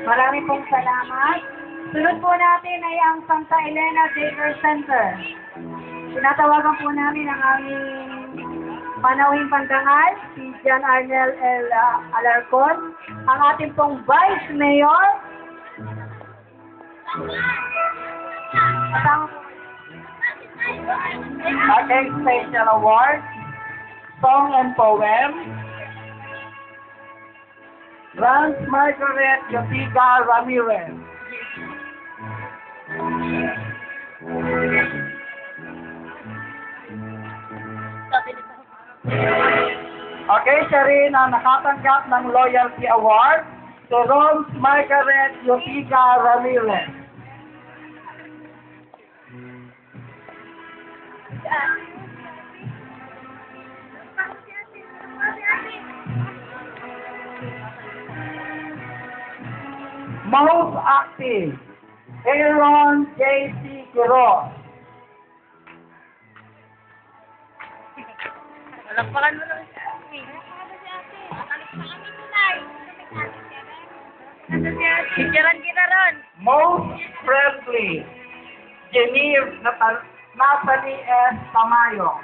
Maraming pong salamat. Sunod po natin ay ang Santa Elena Daycare Center. Tinatawagan po namin ang aming panauhing pandangal, si John Arnel L. Alarcon, ang ating pong Vice Mayor. Aking Special Award, Song and Poem, Rance Margaret Yotiga Ramirez. Okay, siya rin ang nakatanggap ng Loyalty Award, si Rance Margaret Yotiga Ramirez. Most active, Aaron J.C. Quiroz. Palakpakan mo lang si Ate. Picturean kita ron. Most friendly, Genevieve Natalie S. Tamayo.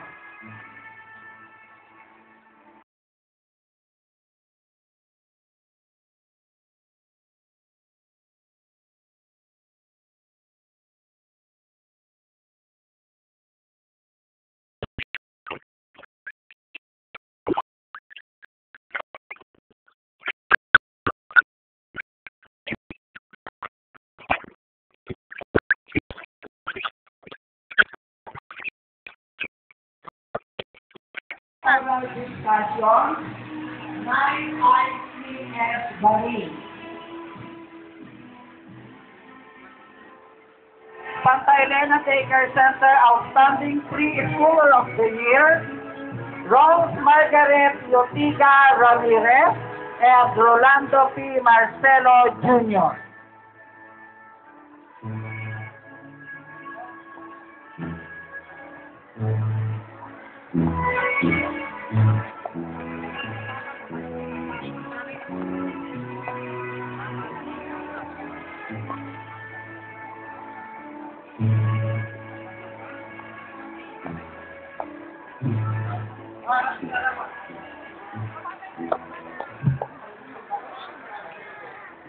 Oral discussion, 9 ICS Bari. Santa Elena Daycare Center Outstanding Preschooler of the Year, Rose Margaret Yotiga Ramirez and Rolando P. Marcelo Jr.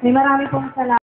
May marami pong salamat.